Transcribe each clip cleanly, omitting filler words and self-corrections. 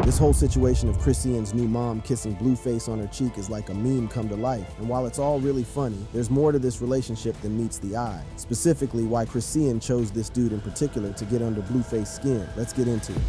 This whole situation of Chrisean's new mom kissing Blueface on her cheek is like a meme come to life, and while it's all really funny, there's more to this relationship than meets the eye. Specifically, why Chrisean chose this dude in particular to get under Blueface's skin. Let's get into it.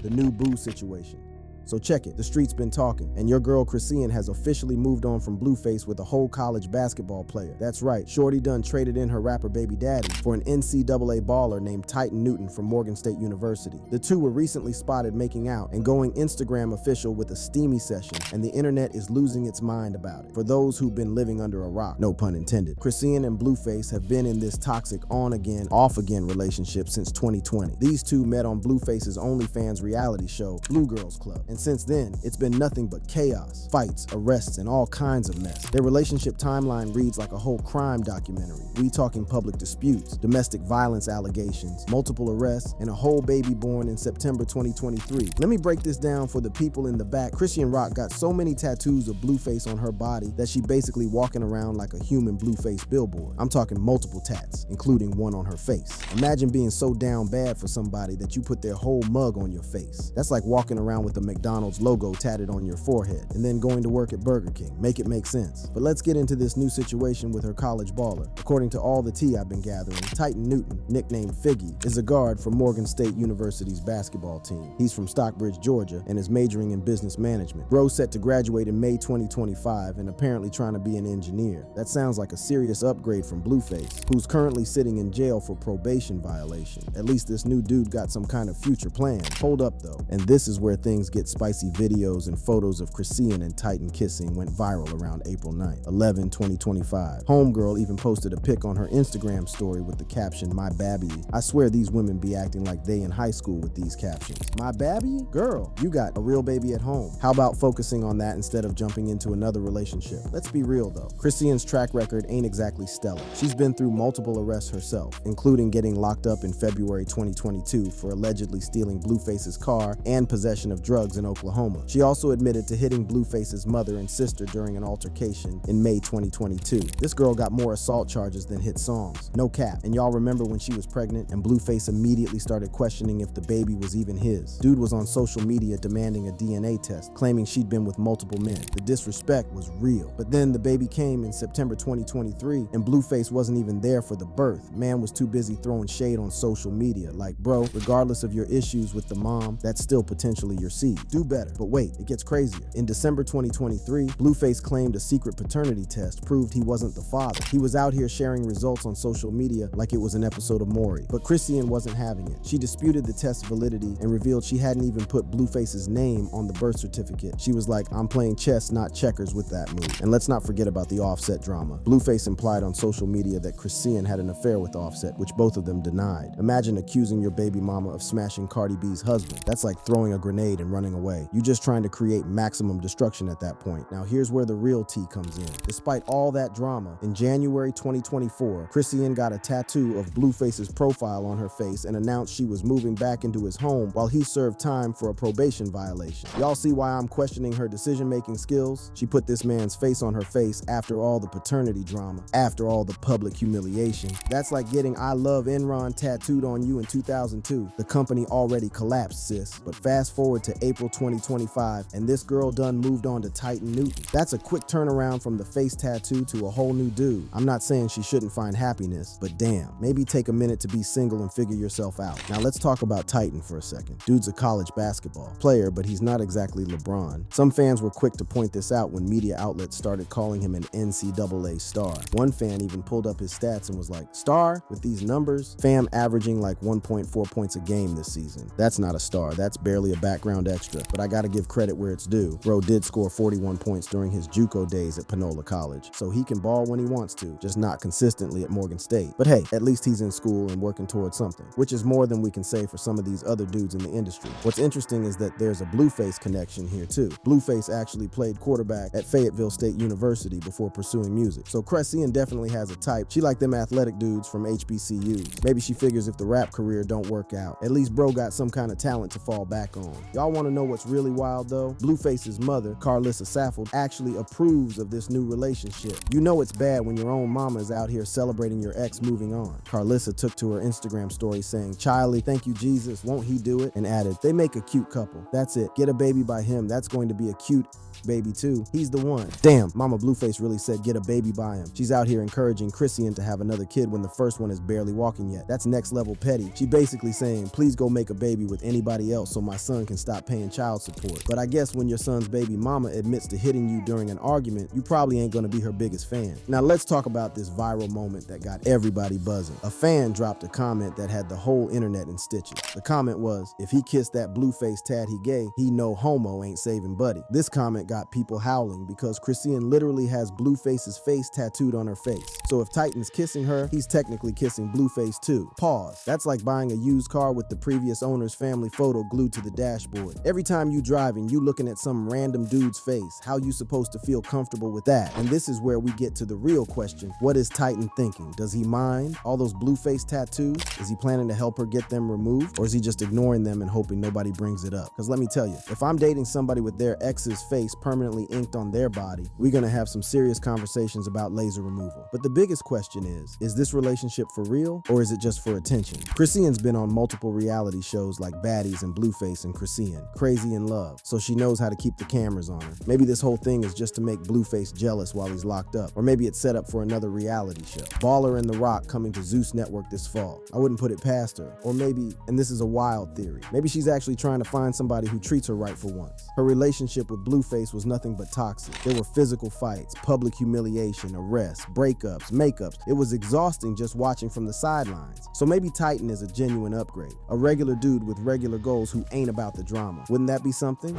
The new boo situation. So check it, the street's been talking, and your girl Chrisean has officially moved on from Blueface with a whole college basketball player. That's right, Shorty done traded in her rapper baby daddy for an NCAA baller named Titan Newton from Morgan State University. The two were recently spotted making out and going Instagram official with a steamy session, and the internet is losing its mind about it. For those who've been living under a rock, no pun intended, Chrisean and Blueface have been in this toxic on-again, off-again relationship since 2020. These two met on Blueface's OnlyFans reality show, Blue Girls Club. And since then, it's been nothing but chaos, fights, arrests, and all kinds of mess. Their relationship timeline reads like a whole crime documentary. We talking public disputes, domestic violence allegations, multiple arrests, and a whole baby born in September 2023. Let me break this down for the people in the back. Chrisean Rock got so many tattoos of Blueface on her body that she basically walking around like a human Blueface billboard. I'm talking multiple tats, including one on her face. Imagine being so down bad for somebody that you put their whole mug on your face. That's like walking around with a McDonald's logo tatted on your forehead and then going to work at Burger King. Make it make sense. But let's get into this new situation with her college baller. According to all the tea I've been gathering, Titan Newton, nicknamed Figgy, is a guard for Morgan State University's basketball team. He's from Stockbridge, Georgia, and is majoring in business management. Bro's set to graduate in May 2025 and apparently trying to be an engineer. That sounds like a serious upgrade from Blueface, who's currently sitting in jail for probation violation. At least this new dude got some kind of future plan. Hold up though, and this is where things get spicy. Videos and photos of Chrisean and Titan kissing went viral around April 9th, 2025. Homegirl even posted a pic on her Instagram story with the caption, "My babby." I swear these women be acting like they in high school with these captions. My babby? Girl, you got a real baby at home. How about focusing on that instead of jumping into another relationship? Let's be real though. Chrisean's track record ain't exactly stellar. She's been through multiple arrests herself, including getting locked up in February 2022 for allegedly stealing Blueface's car and possession of drugs in Oklahoma. She also admitted to hitting Blueface's mother and sister during an altercation in May 2022. This girl got more assault charges than hit songs. No cap. And y'all remember when she was pregnant and Blueface immediately started questioning if the baby was even his. Dude was on social media demanding a DNA test, claiming she'd been with multiple men. The disrespect was real. But then the baby came in September 2023 and Blueface wasn't even there for the birth. Man was too busy throwing shade on social media. Like, bro, regardless of your issues with the mom, that's still potentially your seed. Do better. But wait, it gets crazier. In December 2023, Blueface claimed a secret paternity test proved he wasn't the father. He was out here sharing results on social media like it was an episode of Maury. But Chrisean wasn't having it. She disputed the test's validity and revealed she hadn't even put Blueface's name on the birth certificate. She was like, "I'm playing chess, not checkers with that move." And let's not forget about the Offset drama. Blueface implied on social media that Chrisean had an affair with Offset, which both of them denied. Imagine accusing your baby mama of smashing Cardi B's husband. That's like throwing a grenade and running away. You just trying to create maximum destruction at that point. Now here's where the real tea comes in. Despite all that drama, in January 2024, Chrisean got a tattoo of Blueface's profile on her face and announced she was moving back into his home while he served time for a probation violation. Y'all see why I'm questioning her decision-making skills? She put this man's face on her face after all the paternity drama, after all the public humiliation. That's like getting "I love Enron" tattooed on you in 2002. The company already collapsed, sis. But fast forward to April 2025, and this girl done moved on to Titan Newton. That's a quick turnaround from the face tattoo to a whole new dude. I'm not saying she shouldn't find happiness, but damn, maybe take a minute to be single and figure yourself out. Now let's talk about Titan for a second. Dude's a college basketball player, but he's not exactly LeBron. Some fans were quick to point this out when media outlets started calling him an NCAA star. One fan even pulled up his stats and was like, "Star? With these numbers? Fam averaging like 1.4 points a game this season. That's not a star, that's barely a background extra." But I gotta give credit where it's due. Bro did score 41 points during his JUCO days at Panola College, so he can ball when he wants to, just not consistently at Morgan State. But hey, at least he's in school and working towards something, which is more than we can say for some of these other dudes in the industry. What's interesting is that there's a Blueface connection here too. Blueface actually played quarterback at Fayetteville State University before pursuing music. So Chrisean definitely has a type. She like them athletic dudes from HBCUs. Maybe she figures if the rap career don't work out, at least bro got some kind of talent to fall back on. Y'all wanna know what's really wild though? Blueface's mother, Carlissa Saffold, actually approves of this new relationship. You know it's bad when your own mama is out here celebrating your ex moving on. Carlissa took to her Instagram story saying, "Chiley, thank you Jesus, won't he do it?" and added, "They make a cute couple. That's it. Get a baby by him. That's going to be a cute baby too. He's the one." Damn, Mama Blueface really said get a baby by him. She's out here encouraging Chrisean to have another kid when the first one is barely walking yet. That's next level petty. She basically saying, please go make a baby with anybody else so my son can stop paying child support. But I guess when your son's baby mama admits to hitting you during an argument, you probably ain't gonna be her biggest fan. Now let's talk about this viral moment that got everybody buzzing. A fan dropped a comment that had the whole internet in stitches. The comment was, if he kissed that Blueface tad he gay, he no homo ain't saving buddy. This comment got people howling because Chrisean literally has Blueface's face tattooed on her face. So if Titan's kissing her, he's technically kissing Blueface too. Pause. That's like buying a used car with the previous owner's family photo glued to the dashboard. Every time you drive and you looking at some random dude's face, how you supposed to feel comfortable with that? And this is where we get to the real question. What is Titan thinking? Does he mind all those Blueface tattoos? Is he planning to help her get them removed? Or is he just ignoring them and hoping nobody brings it up? Because let me tell you, if I'm dating somebody with their ex's face permanently inked on their body, we're gonna have some serious conversations about laser removal. But the biggest question is this relationship for real or is it just for attention? Chrisean's been on multiple reality shows like Baddies and Blueface and Chrisean, Crazy in Love, so she knows how to keep the cameras on her. Maybe this whole thing is just to make Blueface jealous while he's locked up, or maybe it's set up for another reality show. Baller and The Rock coming to Zeus Network this fall. I wouldn't put it past her. Or maybe, and this is a wild theory, maybe she's actually trying to find somebody who treats her right for once. Her relationship with Blueface was nothing but toxic. There were physical fights, public humiliation, arrests, breakups, makeups. It was exhausting just watching from the sidelines. So maybe Titan is a genuine upgrade, a regular dude with regular goals who ain't about the drama. Wouldn't that be something?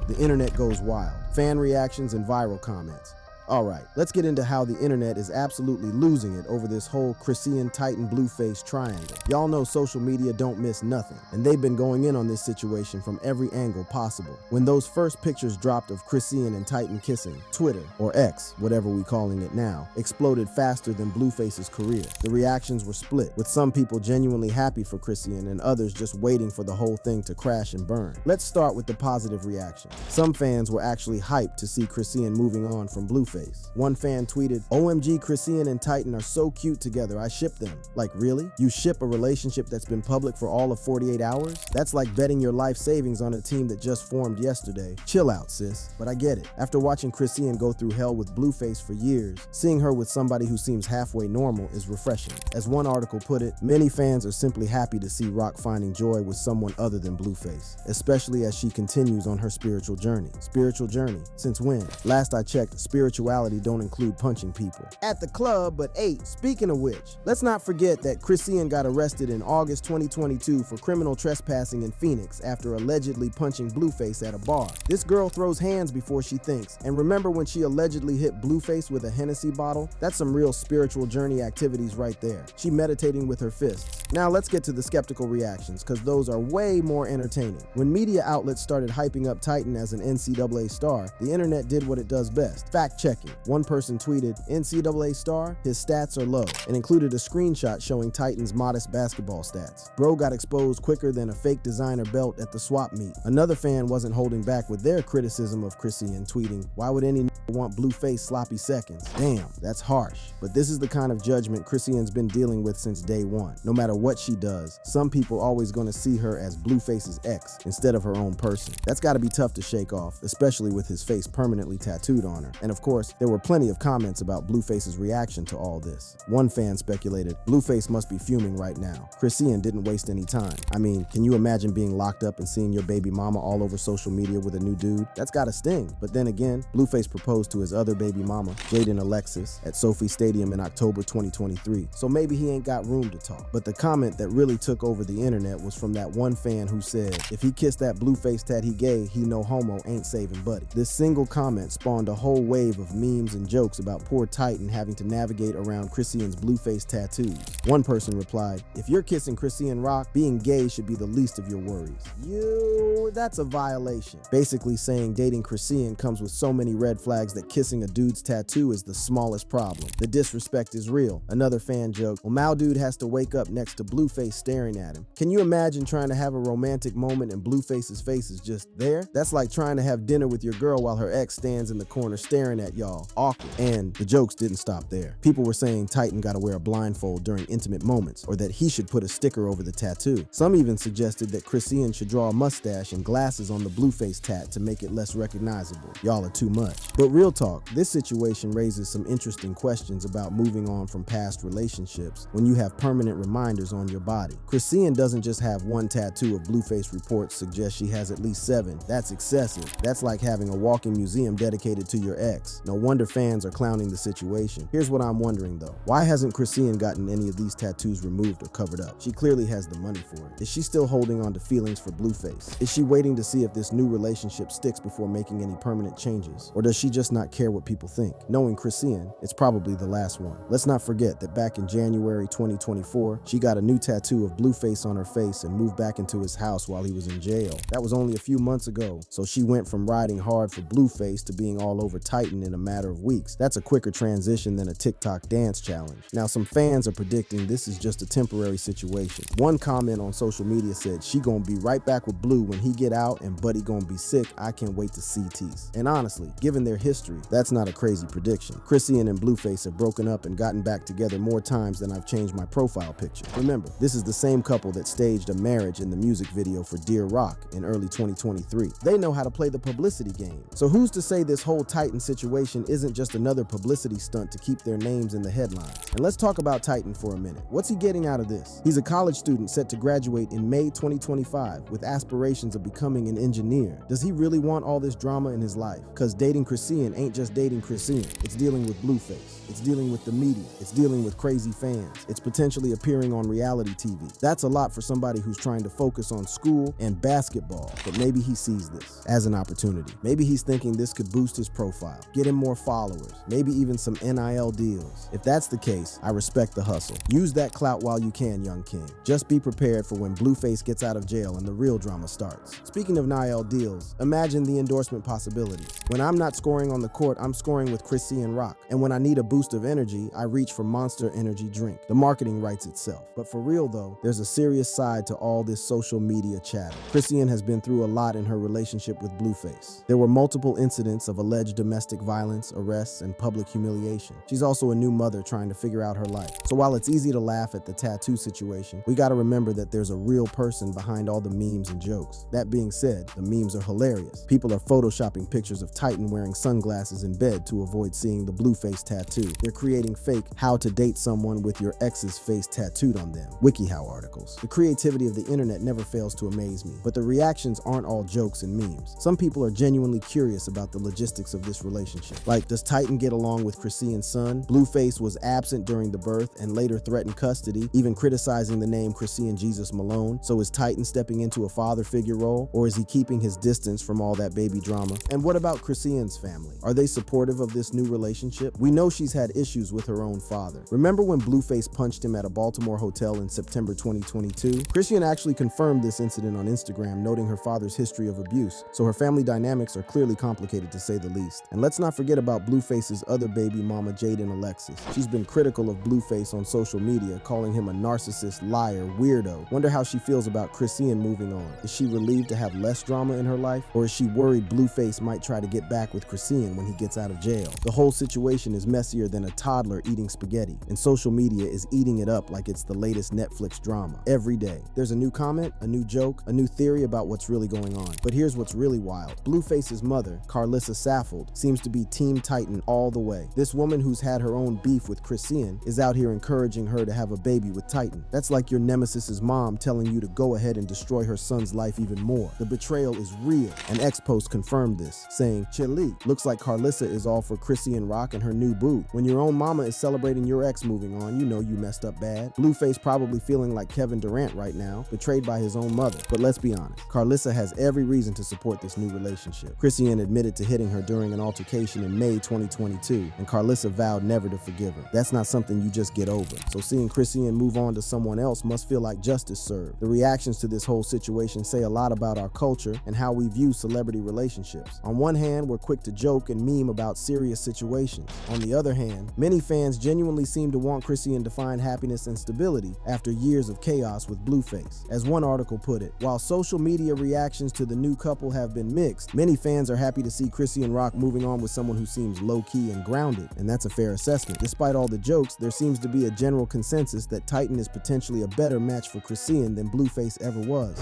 The internet goes wild. Fan reactions and viral comments. Alright, let's get into how the internet is absolutely losing it over this whole Chrisean Titan Blueface triangle. Y'all know social media don't miss nothing, and they've been going in on this situation from every angle possible. When those first pictures dropped of Chrisean and Titan kissing, Twitter, or X, whatever we calling it now, exploded faster than Blueface's career. The reactions were split, with some people genuinely happy for Chrisean and others just waiting for the whole thing to crash and burn. Let's start with the positive reaction. Some fans were actually hyped to see Chrisean moving on from Blueface. One fan tweeted, "OMG, Chrisean and Titan are so cute together, I ship them." Like, really? You ship a relationship that's been public for all of 48 hours? That's like betting your life savings on a team that just formed yesterday. Chill out, sis. But I get it. After watching Chrisean go through hell with Blueface for years, seeing her with somebody who seems halfway normal is refreshing. As one article put it, many fans are simply happy to see Rock finding joy with someone other than Blueface, especially as she continues on her spiritual journey. Spiritual journey? Since when? Last I checked, spirituality don't include punching people at the club, but hey, speaking of which, let's not forget that Chrisean got arrested in August 2022 for criminal trespassing in Phoenix after allegedly punching Blueface at a bar. This girl throws hands before she thinks, and remember when she allegedly hit Blueface with a Hennessy bottle? That's some real spiritual journey activities right there. She meditating with her fists. Now let's get to the skeptical reactions, because those are way more entertaining. When media outlets started hyping up Titan as an NCAA star, the internet did what it does best, fact checking. One person tweeted, "NCAA star, his stats are low," and included a screenshot showing Titan's modest basketball stats. Bro got exposed quicker than a fake designer belt at the swap meet. Another fan wasn't holding back with their criticism of Chrisean, tweeting, "Why would any want Blueface sloppy seconds?" Damn, that's harsh. But this is the kind of judgment Chrisean's been dealing with since day one. No matter what she does, some people always gonna see her as Blueface's ex instead of her own person. That's gotta be tough to shake off, especially with his face permanently tattooed on her. And of course, there were plenty of comments about Blueface's reaction to all this. One fan speculated, "Blueface must be fuming right now. Chrisean didn't waste any time. I mean, can you imagine being locked up and seeing your baby mama all over social media with a new dude? That's gotta sting." But then again, Blueface proposed to his other baby mama, Jaden Alexis, at Sophie Stadium in October 2023, so maybe he ain't got room to talk. But the comment that really took over the internet was from that one fan who said, "If he kissed that Blueface tad he gay, he no homo ain't saving buddy." This single comment spawned a whole wave of of memes and jokes about poor Titan having to navigate around Chrisean's Blueface tattoos. One person replied, "If you're kissing Chrisean Rock, being gay should be the least of your worries." That's a violation. Basically saying dating Chrisean comes with so many red flags that kissing a dude's tattoo is the smallest problem. The disrespect is real. Another fan joked, "Well, Mao dude has to wake up next to Blueface staring at him." Can you imagine trying to have a romantic moment and Blueface's face is just there? That's like trying to have dinner with your girl while her ex stands in the corner staring at y'all. Awkward. And the jokes didn't stop there. People were saying Titan gotta wear a blindfold during intimate moments, or that he should put a sticker over the tattoo. Some even suggested that Chrisean should draw a mustache and glasses on the Blueface tat to make it less recognizable. Y'all are too much. But real talk, this situation raises some interesting questions about moving on from past relationships when you have permanent reminders on your body. Chrisean doesn't just have one tattoo. Of Blueface reports suggest she has at least 7. That's excessive. That's like having a walking museum dedicated to your ex. No wonder fans are clowning the situation. Here's what I'm wondering though. Why hasn't Chrisean gotten any of these tattoos removed or covered up? She clearly has the money for it. Is she still holding on to feelings for Blueface? Is she waiting to see if this new relationship sticks before making any permanent changes? Or does she just not care what people think? Knowing Chrisean, it's probably the last one. Let's not forget that back in January 2024, she got a new tattoo of Blueface on her face and moved back into his house while he was in jail. That was only a few months ago, so she went from riding hard for Blueface to being all over Titan in a matter of weeks. That's a quicker transition than a TikTok dance challenge. Now, some fans are predicting this is just a temporary situation. One comment on social media said, "She gonna be right back with Blue when he get out, and Buddy gonna be sick. I can't wait to see Tease." And honestly, given their history, that's not a crazy prediction. Chrisean and Blueface have broken up and gotten back together more times than I've changed my profile picture. Remember, this is the same couple that staged a marriage in the music video for Dear Rock in early 2023. They know how to play the publicity game. So who's to say this whole Titan situation isn't just another publicity stunt to keep their names in the headlines? And let's talk about Titan for a minute. What's he getting out of this? He's a college student set to graduate in May 2025 with aspirations of becoming an engineer. Does he really want all this drama in his life? Because dating Chrisean ain't just dating Chrisean. It's dealing with Blueface. It's dealing with the media. It's dealing with crazy fans. It's potentially appearing on reality TV. That's a lot for somebody who's trying to focus on school and basketball. But maybe he sees this as an opportunity. Maybe he's thinking this could boost his profile, get him more followers, maybe even some NIL deals. If that's the case, I respect the hustle. Use that clout while you can, young king. Just be prepared for when Blueface gets out of jail and the real drama starts. Speaking of NIL deals, imagine the endorsement possibilities. When I'm not scoring on the court, I'm scoring with Chrisean Rock. And when I need a boost of energy, I reach for Monster Energy drink. The marketing writes itself. But for real though, there's a serious side to all this social media chatter. Chrisean has been through a lot in her relationship with Blueface. There were multiple incidents of alleged domestic violence, arrests, and public humiliation. She's also a new mother trying to figure out her life. So while it's easy to laugh at the tattoo situation, we gotta remember that there's a real person behind all the memes and jokes. That being said, the memes are hilarious. People are photoshopping pictures of Titan wearing sunglasses in bed to avoid seeing the Blueface tattoo. They're creating fake "how to date someone with your ex's face tattooed on them" WikiHow articles. The creativity of the internet never fails to amaze me, but the reactions aren't all jokes and memes. Some people are genuinely curious about the logistics of this relationship. Like, does Titan get along with Chrisean's son? Blueface was absent during the birth and later threatened custody, even criticizing the name Chrisean Jesus Malone. So is Titan stepping into a father figure role, or is he keeping his distance from all that baby drama? And what about Chrisean's family? Are they supportive of this new relationship? We know she's had issues with her own father. Remember when Blueface punched him at a Baltimore hotel in September 2022? Chrisean actually confirmed this incident on Instagram, noting her father's history of abuse. So her family dynamics are clearly complicated to say the least. And let's not forget about Blueface's other baby mama, Jaden Alexis. She's been critical of Blueface on social media, calling him a narcissist, liar, weirdo. Wonder how she feels about Chrisean moving on. Is she relieved to have less drama in her life? Or is she worried Blueface might try to get back with Chrisean when he gets out of jail? The whole situation is messier than a toddler eating spaghetti, and social media is eating it up like it's the latest Netflix drama. Every day, there's a new comment, a new joke, a new theory about what's really going on. But here's what's really wild. Blueface's mother, Carlissa Saffold, seems to be Team Titan all the way. This woman who's had her own beef with Chrisean is out here encouraging her to have a baby with Titan. That's like your nemesis's mom telling you to go ahead and destroy her son's life even more. The betrayal is real. An ex-post confirmed this, saying, "Chili, looks like Carlissa is all for Chrisean Rock and her new boo. When your own mama is celebrating your ex moving on, you know you messed up bad." Blueface probably feeling like Kevin Durant right now, betrayed by his own mother. But let's be honest, Carlissa has every reason to support this new relationship. Chrisean admitted to hitting her during an altercation situation in May 2022, and Carlissa vowed never to forgive her. That's not something you just get over. So seeing Chrisean move on to someone else must feel like justice served. The reactions to this whole situation say a lot about our culture and how we view celebrity relationships. On one hand, we're quick to joke and meme about serious situations. On the other hand, many fans genuinely seem to want Chrisean to find happiness and stability after years of chaos with Blueface. As one article put it, while social media reactions to the new couple have been mixed, many fans are happy to see Chrisean Rock moving on with someone who seems low-key and grounded, and that's a fair assessment. Despite all the jokes, there seems to be a general consensus that Titan is potentially a better match for Chrisean than Blueface ever was.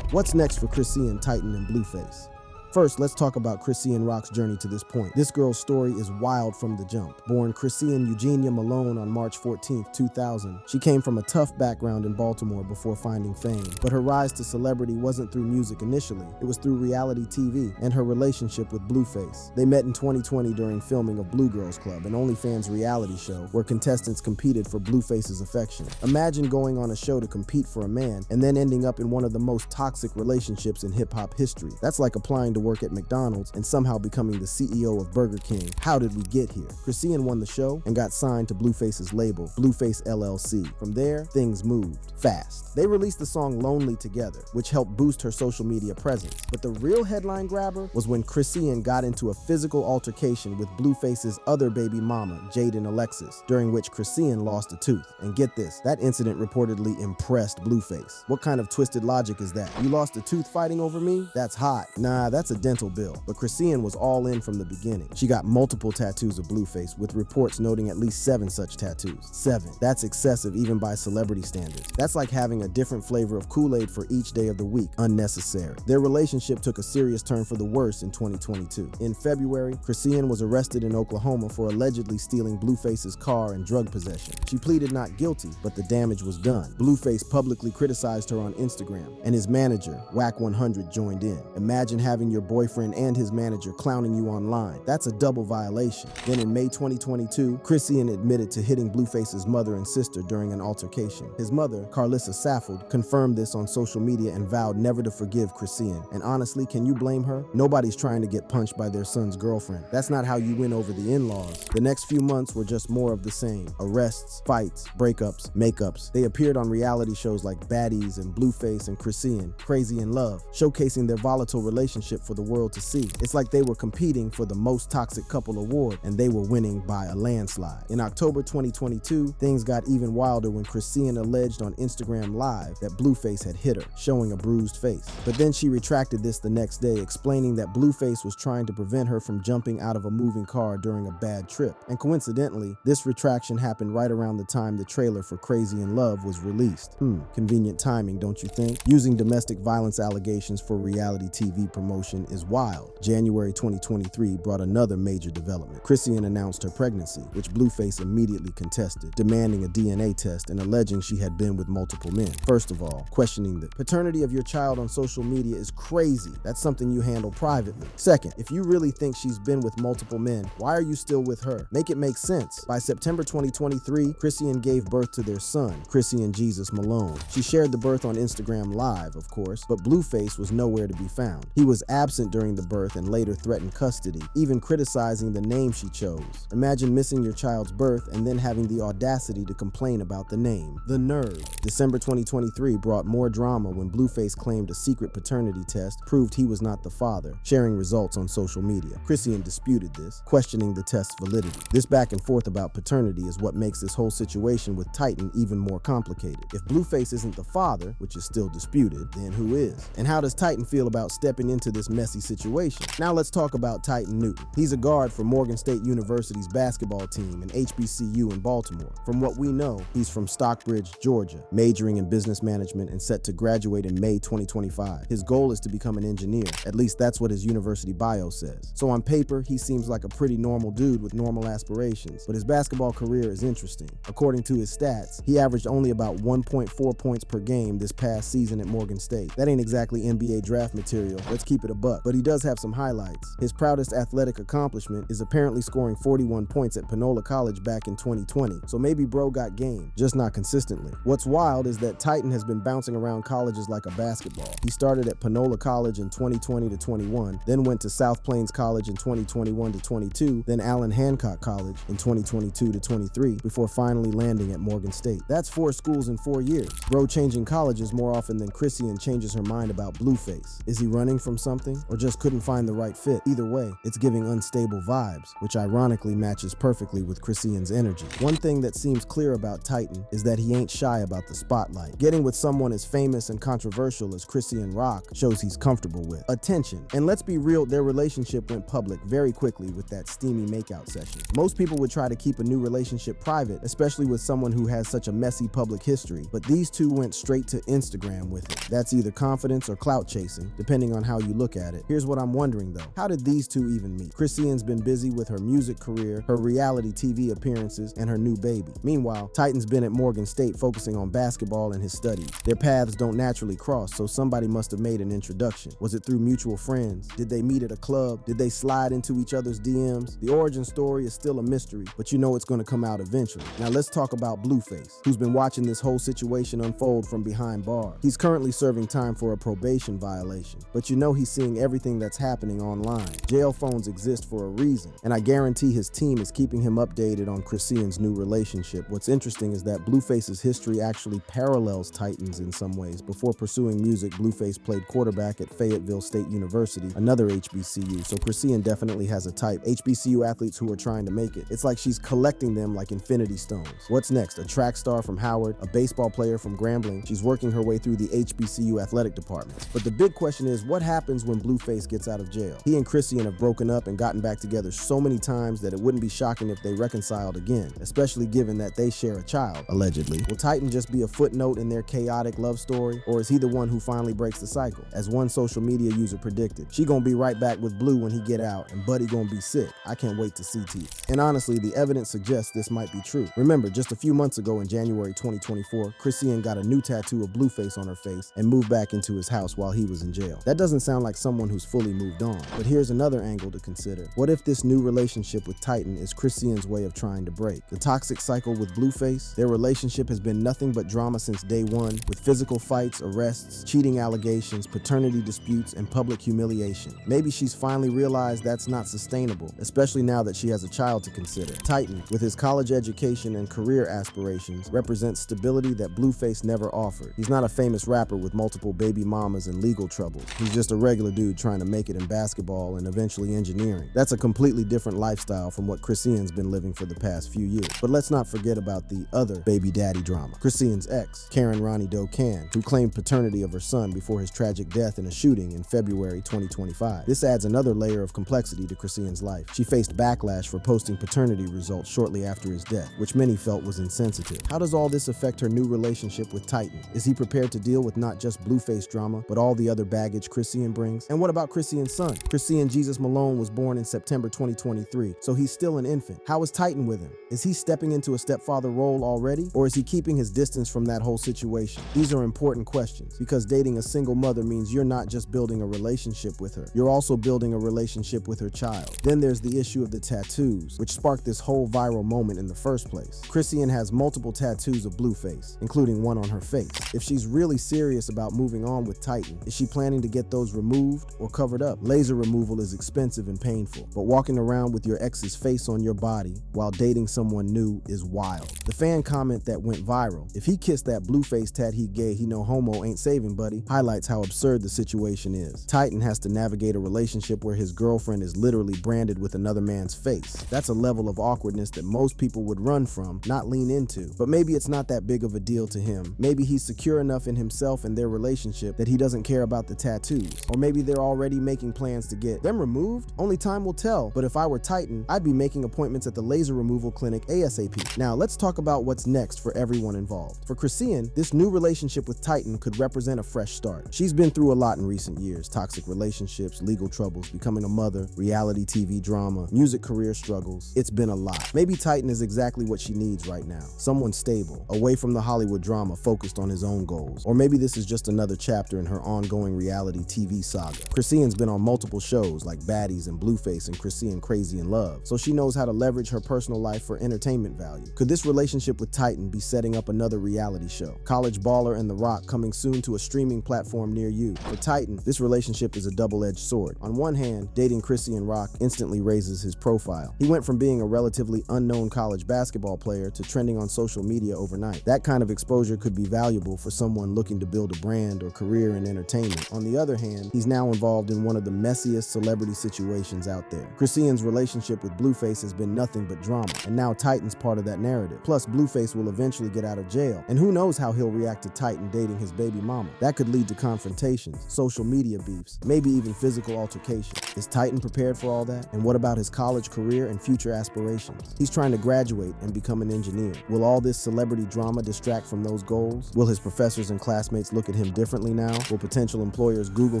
What's next for Chrisean, Titan, and Blueface? First, let's talk about Chrisean Rock's journey to this point. This girl's story is wild from the jump. Born Chrisean Eugenia Malone on March 14, 2000, she came from a tough background in Baltimore before finding fame. But her rise to celebrity wasn't through music initially. It was through reality TV and her relationship with Blueface. They met in 2020 during filming of Blue Girls Club, an OnlyFans reality show where contestants competed for Blueface's affection. Imagine going on a show to compete for a man and then ending up in one of the most toxic relationships in hip-hop history. That's like applying to work at McDonald's and somehow becoming the CEO of Burger King. How did we get here? Chrisean won the show and got signed to Blueface's label, Blueface LLC. From there, things moved fast. They released the song Lonely together, which helped boost her social media presence. But the real headline grabber was when Chrisean got into a physical altercation with Blueface's other baby mama, Jaden Alexis, during which Chrisean lost a tooth. And get this, that incident reportedly impressed Blueface. What kind of twisted logic is that? You lost a tooth fighting over me? That's hot. Nah, that's a dental bill. But Chrisean was all in from the beginning. She got multiple tattoos of Blueface, with reports noting at least 7 such tattoos. 7. That's excessive even by celebrity standards. That's like having a different flavor of Kool-Aid for each day of the week. Unnecessary. Their relationship took a serious turn for the worse in 2022. In February, Chrisean was arrested in Oklahoma for allegedly stealing Blueface's car and drug possession. She pleaded not guilty, but the damage was done. Blueface publicly criticized her on Instagram, and his manager, Whack 100, joined in. Imagine having your boyfriend and his manager clowning you online. That's a double violation. Then in May 2022, Chrisean admitted to hitting Blueface's mother and sister during an altercation. His mother, Carlissa Saffold, confirmed this on social media and vowed never to forgive Chrisean. And honestly, can you blame her? Nobody's trying to get punched by their son's girlfriend. That's not how you win over the in-laws. The next few months were just more of the same. Arrests, fights, breakups, makeups. They appeared on reality shows like Baddies and Blueface and Chrisean, Crazy in Love, showcasing their volatile relationship for the world to see. It's like they were competing for the most toxic couple award, and they were winning by a landslide. In October 2022, things got even wilder when Chrisean alleged on Instagram Live that Blueface had hit her, showing a bruised face. But then she retracted this the next day, explaining that Blueface was trying to prevent her from jumping out of a moving car during a bad trip. And coincidentally, this retraction happened right around the time the trailer for Crazy in Love was released. Convenient timing, don't you think? Using domestic violence allegations for reality TV promotion is wild. January 2023 brought another major development. Chrisean announced her pregnancy, which Blueface immediately contested, demanding a DNA test and alleging she had been with multiple men. First of all, questioning the paternity of your child on social media is crazy. That's something you handle privately. Second, if you really think she's been with multiple men, why are you still with her? Make it make sense. By September 2023, Chrisean gave birth to their son, Chrisean Jesus Malone. She shared the birth on Instagram Live, of course, but Blueface was nowhere to be found. He was absent during the birth and later threatened custody, even criticizing the name she chose. Imagine missing your child's birth and then having the audacity to complain about the name. The nerve. December 2023 brought more drama when Blueface claimed a secret paternity test proved he was not the father, sharing results on social media. Chrisean disputed this, questioning the test's validity. This back and forth about paternity is what makes this whole situation with Titan even more complicated. If Blueface isn't the father, which is still disputed, then who is? And how does Titan feel about stepping into this messy situation? Now let's talk about Titan Newton. He's a guard for Morgan State University's basketball team and HBCU in Baltimore. From what we know, he's from Stockbridge, Georgia, majoring in business management and set to graduate in May 2025. His goal is to become an engineer. At least that's what his university bio says. So on paper, he seems like a pretty normal dude with normal aspirations, but his basketball career is interesting. According to his stats, he averaged only about 1.4 points per game this past season at Morgan State. That ain't exactly NBA draft material. Let's keep it a buck. buck, but he does have some highlights. His proudest athletic accomplishment is apparently scoring 41 points at Panola College back in 2020, so maybe bro got game, just not consistently. What's wild is that Titan has been bouncing around colleges like a basketball. He started at Panola College in 2020 to 21, then went to South Plains College in 2021 to 22, then Allen Hancock College in 2022 to 23, before finally landing at Morgan State. That's 4 schools in 4 years. Bro changing colleges more often than Chrisean changes her mind about Blueface. Is he running from something, or just couldn't find the right fit? Either way, it's giving unstable vibes, which ironically matches perfectly with Chrisean's energy. One thing that seems clear about Titan is that he ain't shy about the spotlight. Getting with someone as famous and controversial as Chrisean Rock shows he's comfortable with attention. And let's be real, their relationship went public very quickly with that steamy makeout session. Most people would try to keep a new relationship private, especially with someone who has such a messy public history, but these two went straight to Instagram with it. That's either confidence or clout chasing, depending on how you look at it. Here's what I'm wondering though. How did these two even meet? Chrisean's been busy with her music career, her reality TV appearances, and her new baby. Meanwhile, Titan's been at Morgan State focusing on basketball and his studies. Their paths don't naturally cross, so somebody must have made an introduction. Was it through mutual friends? Did they meet at a club? Did they slide into each other's DMs? The origin story is still a mystery, but you know it's going to come out eventually. Now let's talk about Blueface, who's been watching this whole situation unfold from behind bars. He's currently serving time for a probation violation, but you know he's seeing everything that's happening online. Jail phones exist for a reason, and I guarantee his team is keeping him updated on Chrisean's new relationship. What's interesting is that Blueface's history actually parallels Titan's in some ways. Before pursuing music, Blueface played quarterback at Fayetteville State University, another HBCU, so Chrisean definitely has a type. HBCU athletes who are trying to make it. It's like she's collecting them like infinity stones. What's next? A track star from Howard, a baseball player from Grambling. She's working her way through the HBCU athletic department. But the big question is, what happens when Blueface gets out of jail? He and Chrisean have broken up and gotten back together so many times that it wouldn't be shocking if they reconciled again, especially given that they share a child, allegedly. Will Titan just be a footnote in their chaotic love story, or is he the one who finally breaks the cycle? As one social media user predicted, she gonna be right back with Blue when he get out, and Buddy gonna be sick. I can't wait to see teeth. And honestly, the evidence suggests this might be true. Remember, just a few months ago in January 2024, Chrisean got a new tattoo of Blueface on her face and moved back into his house while he was in jail. That doesn't sound like someone who's fully moved on. But here's another angle to consider. What if this new relationship with Titan is Chrisean's way of trying to break the toxic cycle with Blueface? Their relationship has been nothing but drama since day one, with physical fights, arrests, cheating allegations, paternity disputes, and public humiliation. Maybe she's finally realized that's not sustainable, especially now that she has a child to consider. Titan, with his college education and career aspirations, represents stability that Blueface never offered. He's not a famous rapper with multiple baby mamas and legal troubles. He's just a regular dude trying to make it in basketball and eventually engineering. That's a completely different lifestyle from what Chrisean's been living for the past few years. But let's not forget about the other baby daddy drama. Chrisean's ex, Karen Ronnie Doe Can, who claimed paternity of her son before his tragic death in a shooting in February 2025. This adds another layer of complexity to Chrisean's life. She faced backlash for posting paternity results shortly after his death, which many felt was insensitive. How does all this affect her new relationship with Titan? Is he prepared to deal with not just Blueface drama, but all the other baggage Chrisean brings? And what about Chrisean's son? Chrisean Jesus Malone was born in September 2023, so he's still an infant. How is Titan with him? Is he stepping into a stepfather role already, or is he keeping his distance from that whole situation? These are important questions, because dating a single mother means you're not just building a relationship with her, you're also building a relationship with her child. Then there's the issue of the tattoos, which sparked this whole viral moment in the first place. Chrisean has multiple tattoos of Blueface, including one on her face. If she's really serious about moving on with Titan, is she planning to get those removed or covered up? Laser removal is expensive and painful, but walking around with your ex's face on your body while dating someone new is wild. The fan comment that went viral, "If he kissed that Blueface tat he gay, he no homo, ain't saving buddy," highlights how absurd the situation is. Titan has to navigate a relationship where his girlfriend is literally branded with another man's face. That's a level of awkwardness that most people would run from, not lean into. But maybe it's not that big of a deal to him. Maybe he's secure enough in himself and their relationship that he doesn't care about the tattoos. Or maybe they're already making plans to get them removed. Only time will tell, but if I were Titan, I'd be making appointments at the laser removal clinic ASAP. Now let's talk about what's next for everyone involved. For Chrisean, this new relationship with Titan could represent a fresh start. She's been through a lot in recent years: toxic relationships, legal troubles, becoming a mother, reality TV drama, music career struggles. It's been a lot. Maybe Titan is exactly what she needs right now. Someone stable, away from the Hollywood drama, focused on his own goals. Or maybe this is just another chapter in her ongoing reality TV saga. Chrisean's been on multiple shows like Baddies and Blueface and Chrisean Crazy in Love, so she knows how to leverage her personal life for entertainment value. Could this relationship with Titan be setting up another reality show? College Baller and The Rock coming soon to a streaming platform near you. For Titan, this relationship is a double-edged sword. On one hand, dating Chrisean Rock instantly raises his profile. He went from being a relatively unknown college basketball player to trending on social media overnight. That kind of exposure could be valuable for someone looking to build a brand or career in entertainment. On the other hand, he's now involved in one of the messiest celebrity situations out there. Chrisean's relationship with Blueface has been nothing but drama, and now Titan's part of that narrative. Plus, Blueface will eventually get out of jail, and who knows how he'll react to Titan dating his baby mama. That could lead to confrontations, social media beefs, maybe even physical altercations. Is Titan prepared for all that? And what about his college career and future aspirations? He's trying to graduate and become an engineer. Will all this celebrity drama distract from those goals? Will his professors and classmates look at him differently now? Will potential employers Google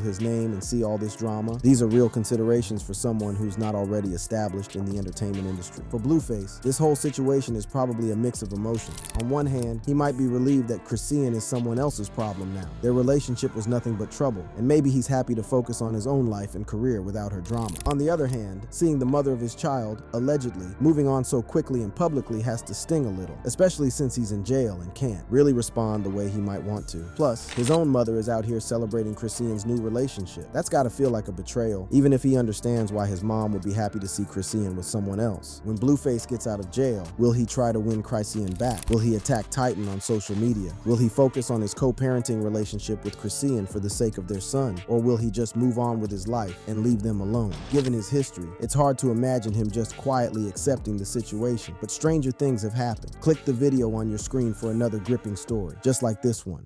his name and see all this drama? These are real considerations for someone who's not already established in the entertainment industry. For Blueface, this whole situation is probably a mix of emotions. On one hand, he might be relieved that Chrisean is someone else's problem now. Their relationship was nothing but trouble, and maybe he's happy to focus on his own life and career without her drama. On the other hand, seeing the mother of his child, allegedly, moving on so quickly and publicly has to sting a little, especially since he's in jail and can't really respond the way he might want to. Plus, his own mother is out here celebrating Chrisean's new relationship. That's gotta feel like a betrayal, even if he understands why his mom would be happy to see Chrisean with someone else. When Blueface gets out of jail, will he try to win Chrisean back? Will he attack Titan on social media? Will he focus on his co-parenting relationship with Chrisean for the sake of their son? Or will he just move on with his life and leave them alone? Given his history, it's hard to imagine him just quietly accepting the situation, but stranger things have happened. Click the video on your screen for another gripping story, just like this one.